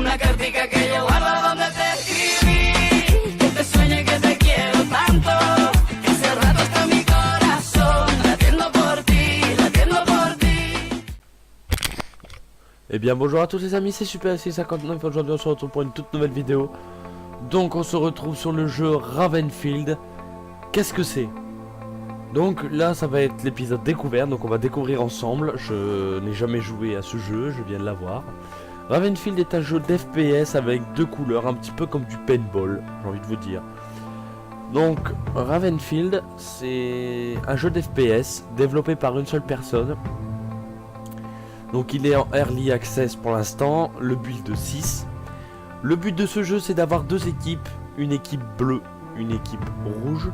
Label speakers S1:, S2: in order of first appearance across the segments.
S1: una cartica que yo guardo donde te escribí, que te sueñe que te quiero tanto, que hace rato está mi corazón latiendo por ti, latiendo por ti.
S2: Eh bien bonjour à tous les amis, c'est Super SC59, aujourd'hui on se retrouve pour une toute nouvelle vidéo. Donc on se retrouve sur le jeu Ravenfield. Qu'est-ce que c'est? Donc là ça va être l'épisode découverte, donc on va découvrir ensemble. Je n'ai jamais joué à ce jeu, je viens de l'avoir. Ravenfield est un jeu d'FPS avec deux couleurs, un petit peu comme du paintball, j'ai envie de vous dire. Donc Ravenfield c'est un jeu d'FPS développé par une seule personne. Donc il est en Early Access pour l'instant, le build de 6. Le but de ce jeu c'est d'avoir deux équipes, une équipe bleue, une équipe rouge.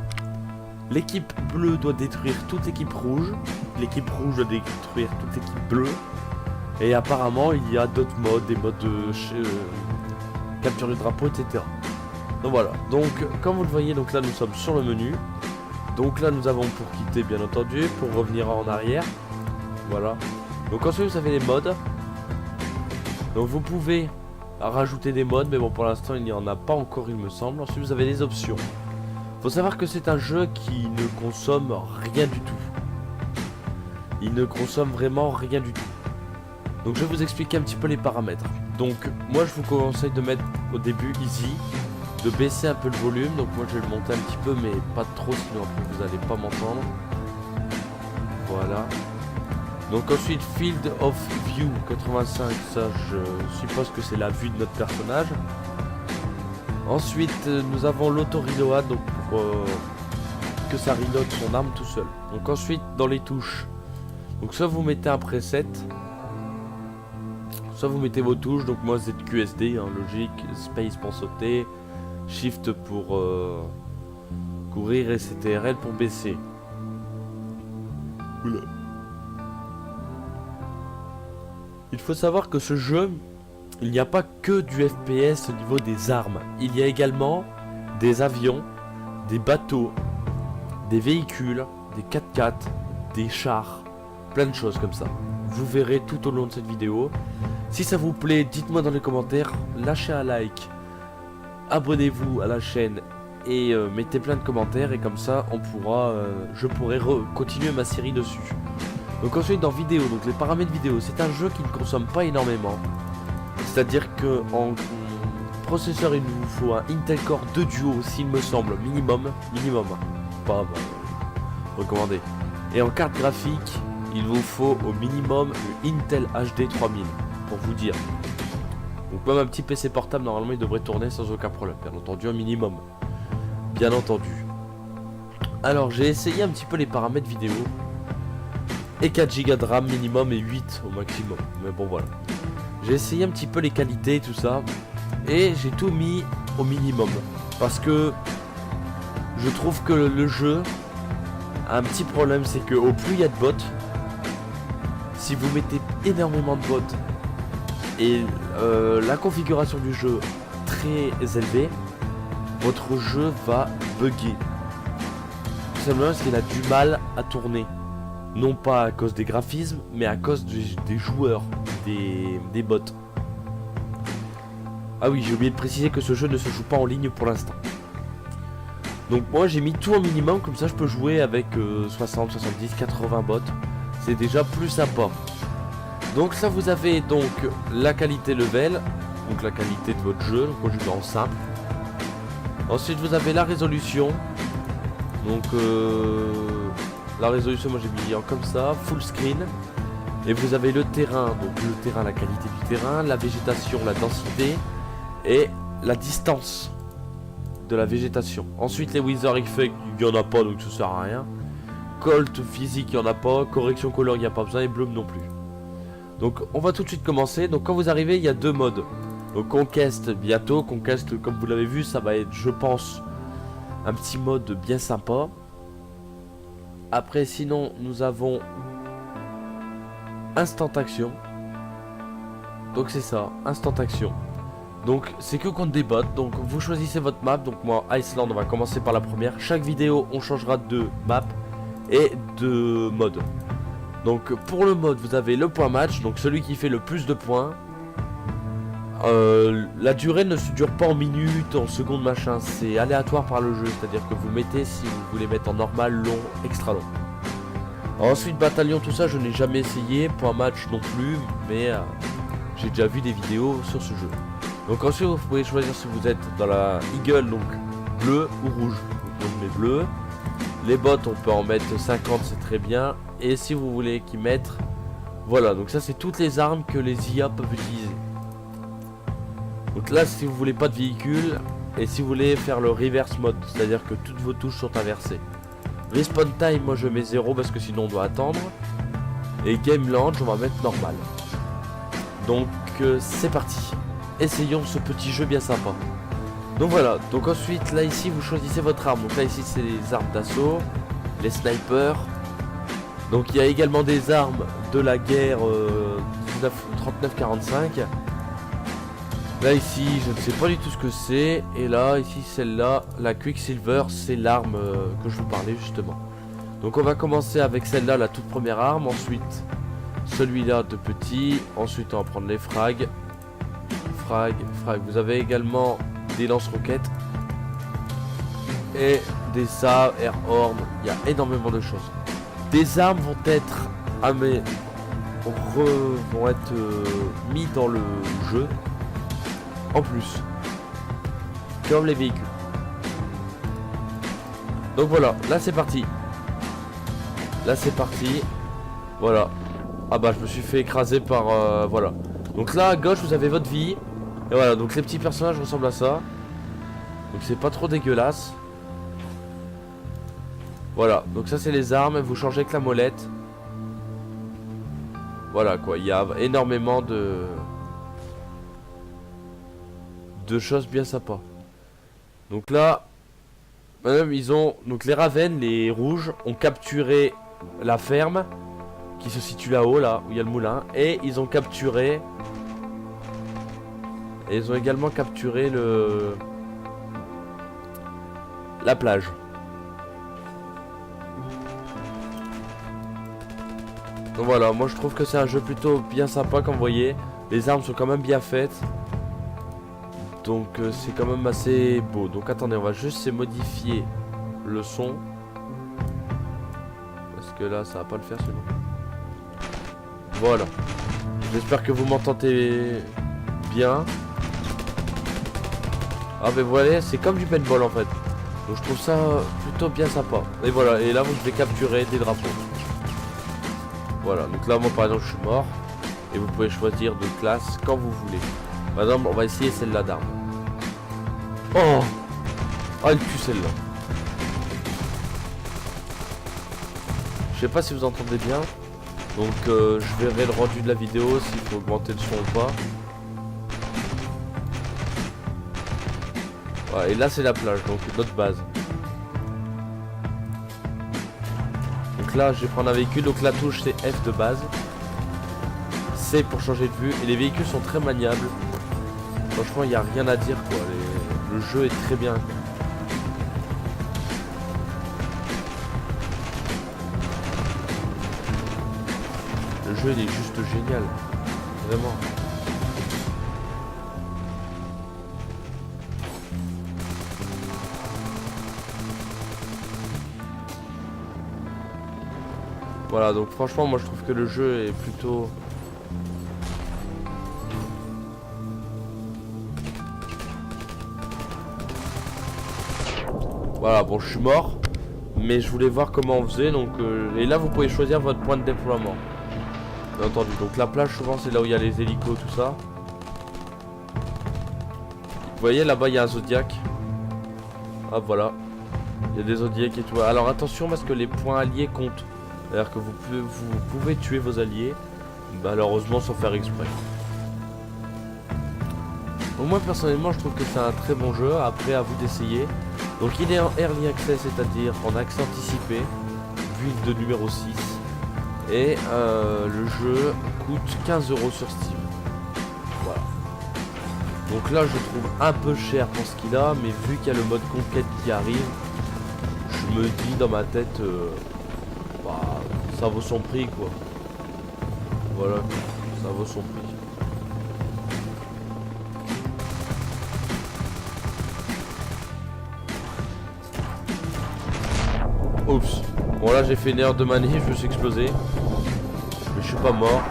S2: L'équipe bleue doit détruire toute l'équipe rouge, l'équipe rouge doit détruire toute l'équipe bleue. Et apparemment il y a d'autres modes, des modes de capture du drapeau, etc. Donc voilà, donc comme vous le voyez, donc là nous sommes sur le menu. Donc là nous avons pour quitter bien entendu, pour revenir en arrière. Voilà. Donc ensuite vous avez les modes. Donc vous pouvez rajouter des modes, mais bon pour l'instant il n'y en a pas encore il me semble. Ensuite vous avez les options. Faut savoir que c'est un jeu qui ne consomme rien du tout. Il ne consomme vraiment rien du tout. Donc je vais vous expliquer un petit peu les paramètres. Donc moi je vous conseille de mettre au début easy, de baisser un peu le volume. Donc moi je vais le monter un petit peu mais pas trop, sinon après vous n'allez pas m'entendre. Voilà. Donc ensuite Field of View 85, ça je suppose que c'est la vue de notre personnage. Ensuite nous avons l'auto-reload, donc pour que ça reload son arme tout seul. Donc ensuite dans les touches, donc soit vous mettez un preset, soit vous mettez vos touches. Donc moi ZQSD, hein, logique, space pour sauter, shift pour courir et CTRL pour baisser. Oula. Il faut savoir que ce jeu, il n'y a pas que du FPS au niveau des armes. Il y a également des avions, des bateaux, des véhicules, des 4x4, des chars, plein de choses comme ça. Vous verrez tout au long de cette vidéo. Si ça vous plaît, dites-moi dans les commentaires, lâchez un like, abonnez-vous à la chaîne et mettez plein de commentaires, et comme ça on pourra, je pourrai continuer ma série dessus. Donc ensuite dans vidéo, donc les paramètres vidéo, c'est un jeu qui ne consomme pas énormément. C'est-à-dire que en processeur il vous faut un Intel Core 2 Duo, s'il me semble, minimum, pas recommandé. Et en carte graphique, il vous faut au minimum le Intel HD 3000, pour vous dire. Donc même un petit PC portable normalement il devrait tourner sans aucun problème, bien entendu un minimum. Bien entendu. Alors j'ai essayé un petit peu les paramètres vidéo. Et 4 Go de RAM minimum et 8 au maximum. Mais bon voilà. J'ai essayé un petit peu les qualités et tout ça. Et j'ai tout mis au minimum. Parce que je trouve que le jeu a un petit problème. C'est que au plus il y a de bots, si vous mettez énormément de bots et la configuration du jeu très élevée, votre jeu va bugger. Tout simplement parce qu'il a du mal à tourner. Non pas à cause des graphismes, mais à cause des joueurs, des bots. Ah oui, j'ai oublié de préciser que ce jeu ne se joue pas en ligne pour l'instant. Donc moi j'ai mis tout au minimum, comme ça je peux jouer avec 60, 70, 80 bots. C'est déjà plus sympa. Donc ça vous avez donc la qualité level, donc la qualité de votre jeu, donc moi je vais en simple. Ensuite vous avez la résolution. Donc la résolution, moi j'ai mis en comme ça, full screen. Et vous avez le terrain, donc le terrain, la qualité du terrain, la végétation, la densité et la distance de la végétation. Ensuite les Wither Effect, il n'y en a pas donc ça sert à rien. Colt physique, il n'y en a pas. Correction couleur, il n'y a pas besoin. Et Bloom non plus. Donc on va tout de suite commencer. Donc quand vous arrivez, il y a deux modes. Donc Conquest bientôt. Conquest, comme vous l'avez vu, ça va être, je pense, un petit mode bien sympa. Après sinon nous avons Instant Action. Donc c'est ça, Instant Action. Donc c'est que contre des bots. Donc vous choisissez votre map. Donc moi Iceland, on va commencer par la première. Chaque vidéo on changera de map et de mode. Donc pour le mode vous avez le point match. Donc celui qui fait le plus de points la durée ne se dure pas en minutes, en secondes, machin. C'est aléatoire par le jeu, c'est-à-dire que vous mettez si vous voulez mettre en normal, long, extra long. Ensuite, bataillon, tout ça, je n'ai jamais essayé. Point match non plus, mais j'ai déjà vu des vidéos sur ce jeu. Donc ensuite, vous pouvez choisir si vous êtes dans la Eagle, donc bleu ou rouge. Donc on met bleu. Les bottes, on peut en mettre 50, c'est très bien. Et si vous voulez qu'ils mettent... Voilà, donc ça c'est toutes les armes que les IA peuvent utiliser. Donc là, si vous voulez pas de véhicule, et si vous voulez faire le reverse mode, c'est-à-dire que toutes vos touches sont inversées. Respawn time, moi je mets 0 parce que sinon on doit attendre. Et game launch, on va mettre normal. Donc c'est parti. Essayons ce petit jeu bien sympa. Donc voilà, donc ensuite là ici vous choisissez votre arme. Donc là ici c'est les armes d'assaut, les snipers. Donc il y a également des armes de la guerre 39-45. Là ici je ne sais pas du tout ce que c'est. Et là ici celle-là, la Quicksilver, c'est l'arme que je vous parlais justement. Donc on va commencer avec celle-là, la toute première arme. Ensuite celui-là de petit. Ensuite on va prendre les frags. Frag. Vous avez également des lance-roquettes. Et des sabres, air horn. Il y a énormément de choses. Des armes vont être mis dans le jeu. En plus, comme les véhicules. Donc voilà, là c'est parti. Là c'est parti. Voilà. Ah bah je me suis fait écraser par... voilà. Donc là à gauche vous avez votre vie. Et voilà, donc les petits personnages ressemblent à ça. Donc c'est pas trop dégueulasse. Voilà, donc ça c'est les armes. Vous changez avec la molette. Voilà quoi, il y a énormément de choses bien sympas. Donc là, madame, ils ont... Donc les Ravens, les rouges, ont capturé la ferme qui se situe là-haut, là où il y a le moulin. Et ils ont capturé... Et ils ont également capturé la plage. Donc voilà, moi je trouve que c'est un jeu plutôt bien sympa comme vous voyez. Les armes sont quand même bien faites. Donc c'est quand même assez beau. Donc attendez, on va juste modifier le son. Parce que là ça va pas le faire sinon. Voilà. J'espère que vous m'entendez bien. Ah mais voilà, c'est comme du paintball en fait. Donc je trouve ça plutôt bien sympa. Et voilà, et là vous devez capturer des drapeaux. Voilà, donc là moi par exemple je suis mort. Et vous pouvez choisir de classe quand vous voulez. Par exemple on va essayer celle-là d'arme. Oh, elle tue celle-là. Je sais pas si vous entendez bien. Donc je verrai le rendu de la vidéo s'il faut augmenter le son ou pas. Voilà, et là c'est la plage, donc notre base. Donc là je vais prendre un véhicule, donc la touche c'est F de base. C pour changer de vue. Et les véhicules sont très maniables. Franchement il n'y a rien à dire quoi. Le jeu est très bien. Le jeu il est juste génial. Vraiment. Voilà, donc franchement moi je trouve que le jeu est plutôt... Voilà, bon je suis mort. Mais je voulais voir comment on faisait. Donc et là vous pouvez choisir votre point de déploiement. Bien entendu, donc la plage souvent c'est là où il y a les hélicos, tout ça. Vous voyez là-bas il y a un Zodiac. Hop voilà. Il y a des Zodiacs et tout. Alors attention parce que les points alliés comptent. C'est-à-dire que vous pouvez tuer vos alliés, malheureusement sans faire exprès. Donc moi personnellement je trouve que c'est un très bon jeu, après à vous d'essayer. Donc il est en Early Access, c'est-à-dire en accès anticipé, build de numéro 6. Et le jeu coûte 15 € sur Steam. Voilà. Donc là je trouve un peu cher pour ce qu'il a, mais vu qu'il y a le mode conquête qui arrive, je me dis dans ma tête... ça vaut son prix quoi. Voilà, ça vaut son prix. Bon là j'ai fait une erreur de manip, je me suis explosé. Mais je suis pas mort.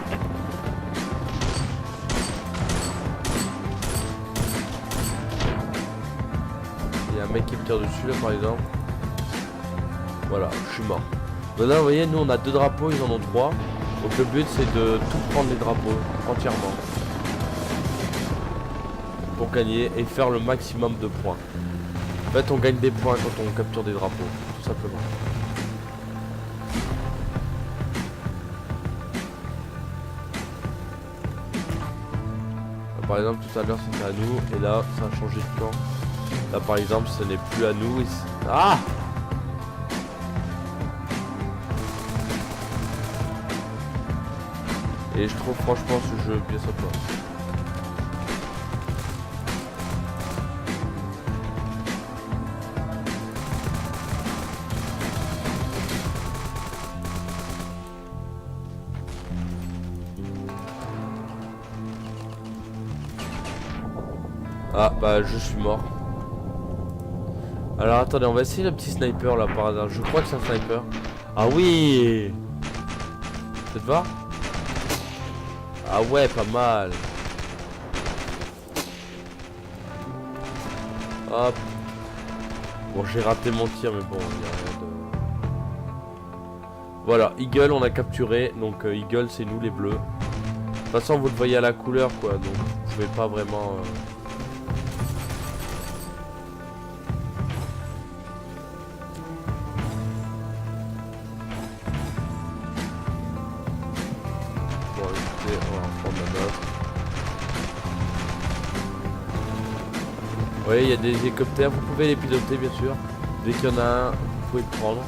S2: Il y a un mec qui me tire dessus là par exemple. Voilà, je suis mort. Donc là vous voyez, nous on a 2 drapeaux, ils en ont 3. Donc le but c'est de tout prendre les drapeaux entièrement. Pour gagner et faire le maximum de points. En fait on gagne des points quand on capture des drapeaux, tout simplement. Là, par exemple tout à l'heure c'était à nous et là ça a changé de camp. Là par exemple ce n'est plus à nous. Ah! Et je trouve franchement ce jeu bien sympa. Ah bah je suis mort. Alors attendez, on va essayer le petit sniper là par hasard. Je crois que c'est un sniper. Ah oui. Peut-être voir. Ah ouais, pas mal. Hop. Bon, j'ai raté mon tir, mais bon, il n'y a rien de... Voilà, Eagle, on a capturé. Donc, Eagle, c'est nous, les bleus. De toute façon, vous le voyez à la couleur, quoi. Donc, vous pouvez pas vraiment... Bon, écoutez, on va reprendre la note. Vous voyez, il y a des hélicoptères. Vous pouvez les piloter, bien sûr. Dès qu'il y en a un, vous pouvez le prendre.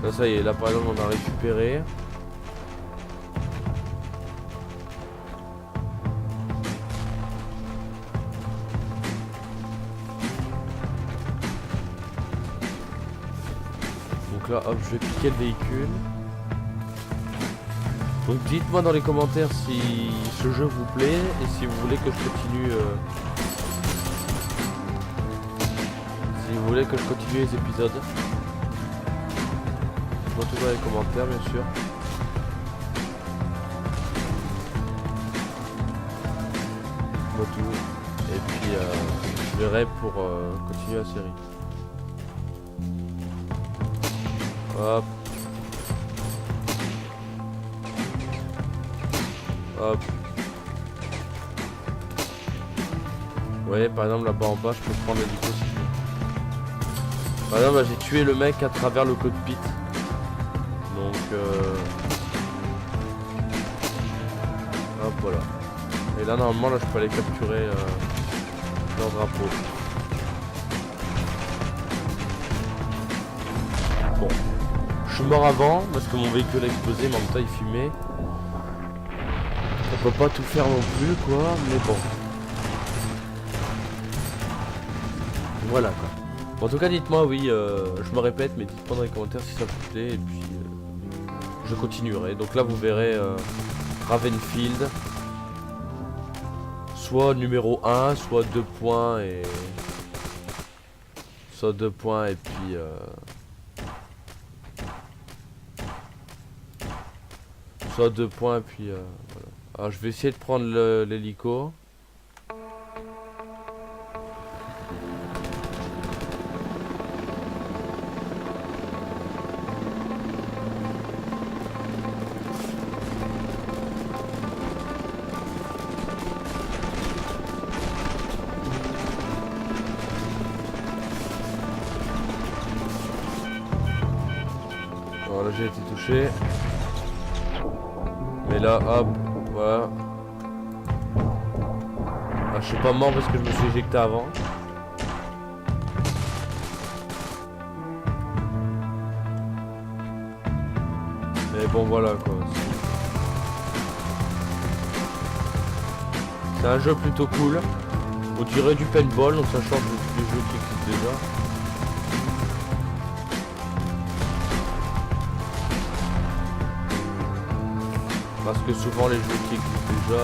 S2: Là, ça y est, là par exemple on a récupéré. Donc là hop, je vais piquer le véhicule. Donc dites-moi dans les commentaires si ce jeu vous plaît et si vous voulez que je continue les épisodes. Dites-moi tout dans les commentaires bien sûr. Dites-moi tout. Et puis je verrai pour continuer la série. Hop. Hop. Vous voyez par exemple là-bas en bas je peux prendre l'hélico si je veux. Par exemple là j'ai tué le mec à travers le cockpit. Donc hop voilà. Et là normalement là je peux aller capturer leur drapeau. Bon. Je suis mort avant parce que mon véhicule a explosé mais en même temps il fumait. On peut pas tout faire non plus quoi, mais bon. Voilà quoi. Bon, en tout cas dites-moi oui, je me répète mais dites-moi dans les commentaires si ça vous plaît et puis je continuerai. Donc là vous verrez Ravenfield. Soit numéro 1, soit 2 points et... Soit 2 points et puis... Soit 2 points et puis... voilà. Alors je vais essayer de prendre l'hélico. Voilà, j'ai été touché. Mais là, hop, voilà. Ah, je suis pas mort parce que je me suis éjecté avant. Mais bon, voilà quoi. C'est un jeu plutôt cool. On dirait du paintball, donc ça change de tous les jeux qui existent déjà. Parce que souvent les jeux qui existent déjà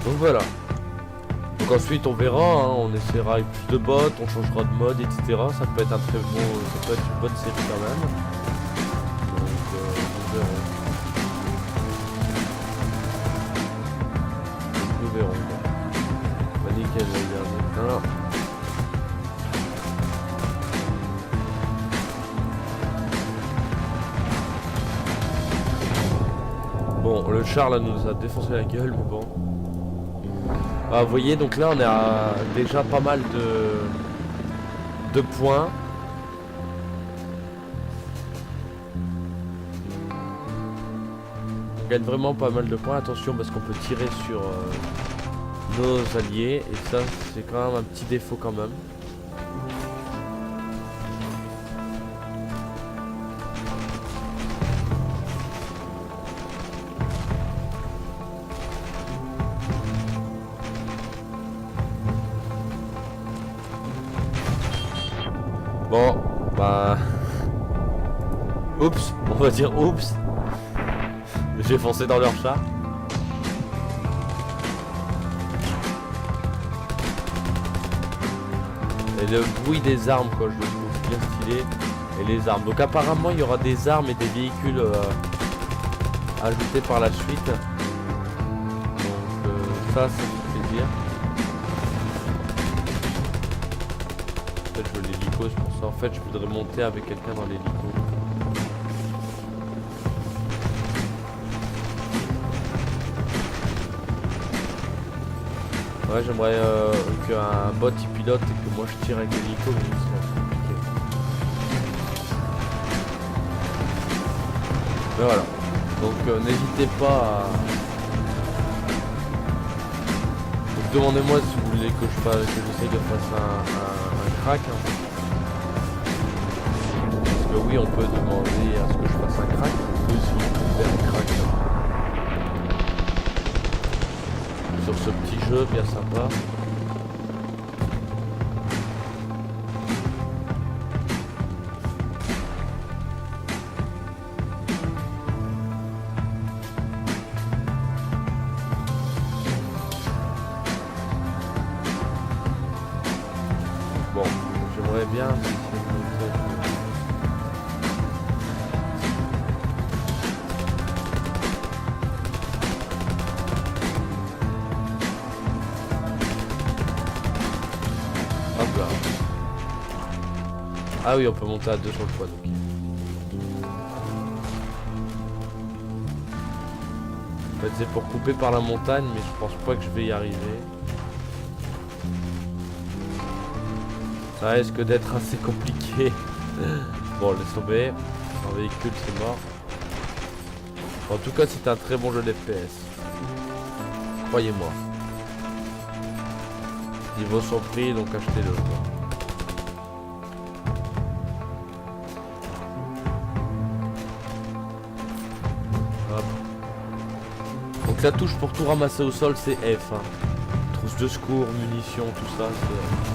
S2: Donc voilà. Donc ensuite on verra, hein, on essaiera avec plus de bots, on changera de mode, etc. Ça peut être un très bon, ça peut être une bonne série quand même. Donc nous verrons. Donc, nous verrons. Bah nickel, regarde. Bon, le char là nous a défoncé la gueule, mais bon. Ah, vous voyez, donc là on est à déjà pas mal de points. On gagne vraiment pas mal de points. Attention parce qu'on peut tirer sur nos alliés. Et ça c'est quand même un petit défaut quand même. Bon, bah... Oups, on va dire oups. J'ai foncé dans leur char. Et le bruit des armes, quoi, je le trouve bien stylé. Et les armes. Donc apparemment, il y aura des armes et des véhicules ajoutés par la suite. Donc ça fait plaisir. Je veux l'hélico, c'est pour ça. En fait, je voudrais monter avec quelqu'un dans l'hélico. Ouais, j'aimerais qu'un bot il pilote et que moi je tire avec l'hélico, mais c'est compliqué. Mais voilà. Donc n'hésitez pas à... Donc, demandez-moi si vous voulez que j'essaye de faire un crack. Hein. Parce que oui, on peut demander à ce que je fasse un crack. On peut aussi faire un crack. Hein. Sur ce petit jeu bien sympa. Bon, j'aimerais bien si ah oui, on peut monter à 2 sur le toit, donc. En fait, c'est pour couper par la montagne, mais je pense pas que je vais y arriver. Ça risque d'être assez compliqué. Bon, laisse tomber. Un véhicule, c'est mort. En tout cas, c'est un très bon jeu d'FPS. Croyez-moi. Il vaut son prix, donc achetez-le. Donc la touche pour tout ramasser au sol c'est F. Hein. Trousse de secours, munitions, tout ça c'est...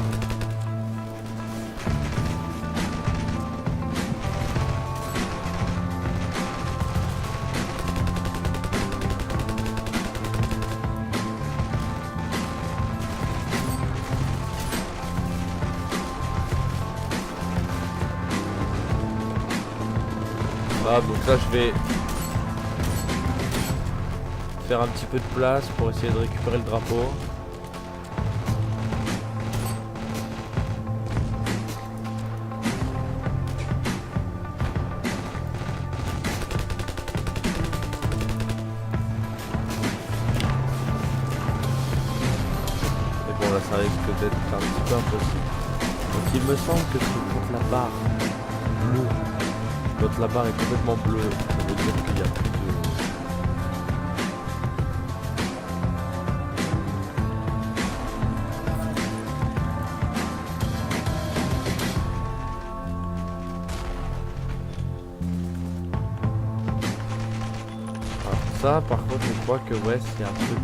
S2: Ah, donc là je vais faire un petit peu de place pour essayer de récupérer le drapeau. Et bon là ça risque d'être un petit peu impossible. Donc il me semble que c'est contre la barre bleue. Quand la barre est complètement bleue, ça veut dire qu'il n'y a plus de... Ça, par contre, je crois que ouais, c'est un truc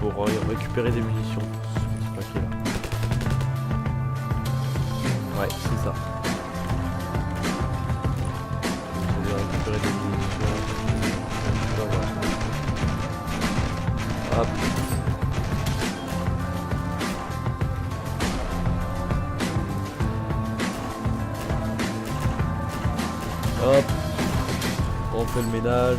S2: pour récupérer des munitions. Ce paquet là. Ouais, c'est ça. Je vais récupérer des munitions. Hop. On fait le ménage.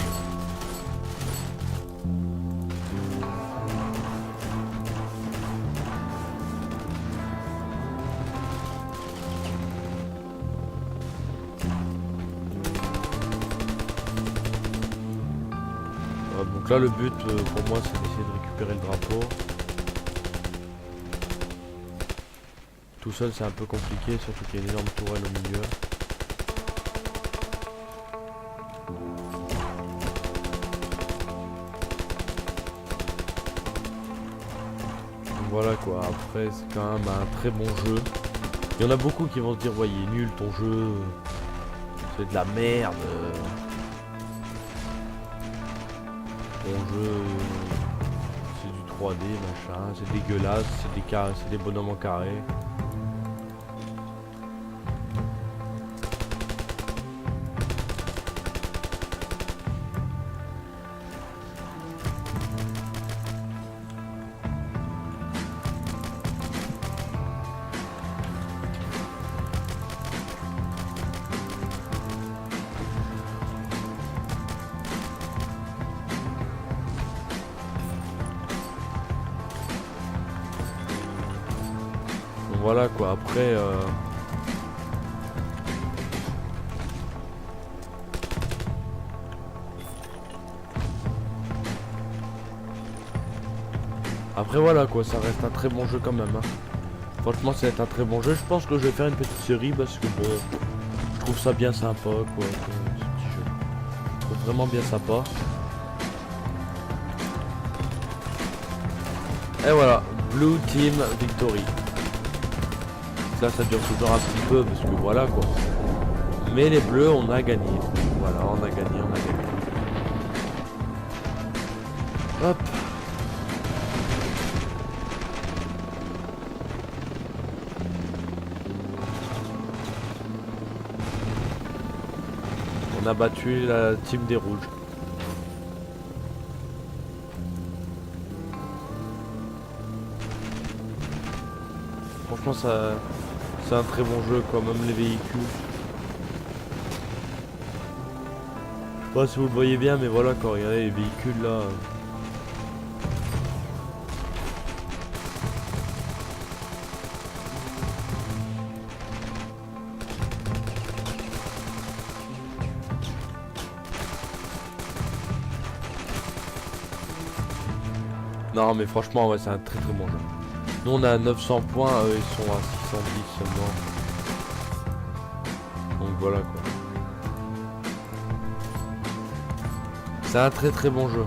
S2: Donc là le but pour moi c'est d'essayer de récupérer le drapeau. Tout seul c'est un peu compliqué, surtout qu'il y a une énorme tourelle au milieu. Donc voilà quoi, après c'est quand même un très bon jeu. Il y en a beaucoup qui vont se dire ouais il est nul ton jeu, c'est de la merde. Ton jeu c'est du 3D machin, c'est dégueulasse, c'est des bonhommes en carré. Voilà quoi, après après voilà quoi, ça reste un très bon jeu quand même hein. Franchement ça va être un très bon jeu, je pense que je vais faire une petite série parce que bon, je trouve ça bien sympa quoi, ce petit jeu. Je trouve vraiment bien sympa. Et voilà, Blue Team Victory. Là ça dure toujours un petit peu parce que voilà quoi. Mais les bleus on a gagné. Voilà, on a gagné. Hop. On a battu la team des rouges. Franchement ça... C'est un très bon jeu quoi, même les véhicules. Je sais pas si vous le voyez bien mais voilà quand regardez les véhicules là. Non mais franchement ouais c'est un très bon jeu. Nous on a 900 points, eux ils sont à 610 seulement. Donc voilà quoi. C'est un très bon jeu.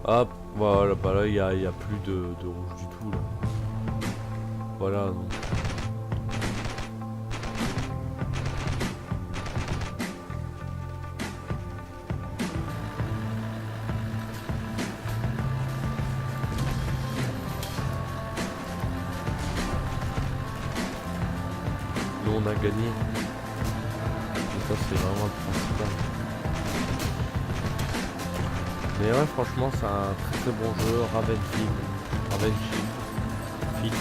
S2: Hop, voilà, bah là il y a plus de rouge du tout là. Voilà donc. On a gagné. Et ça c'est vraiment le principal. Mais ouais franchement c'est un très bon jeu. Ravenfield. Field.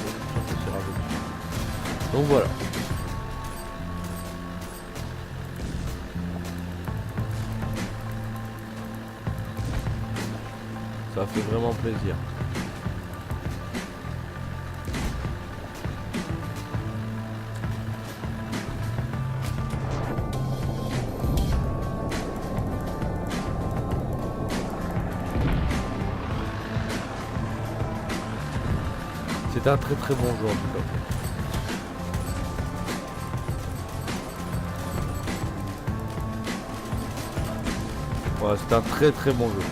S2: C'est Ravenfield. Donc voilà. Ça fait vraiment plaisir. C'est un très bon jeu en tout cas. Ouais, c'est un très bon jeu.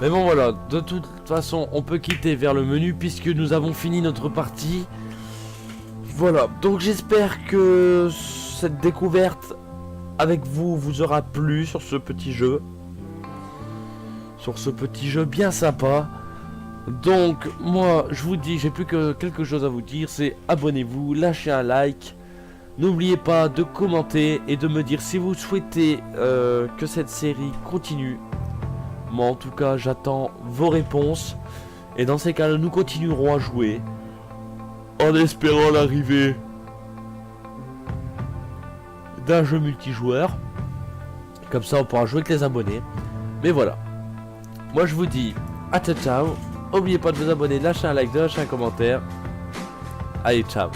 S2: Mais bon voilà, de toute façon on peut quitter vers le menu puisque nous avons fini notre partie. Voilà, donc j'espère que cette découverte avec vous vous aura plu sur ce petit jeu. Sur ce petit jeu bien sympa. Donc moi je vous dis, j'ai plus que quelque chose à vous dire, c'est abonnez-vous, lâchez un like. N'oubliez pas de commenter et de me dire si vous souhaitez que cette série continue. Moi en tout cas j'attends vos réponses. Et dans ces cas-là nous continuerons à jouer. En espérant l'arrivée d'un jeu multijoueur. Comme ça on pourra jouer avec les abonnés. Mais voilà. Moi je vous dis à ciao ciao. N'oubliez pas de vous abonner, de lâcher un like, de lâcher un commentaire. Allez ciao.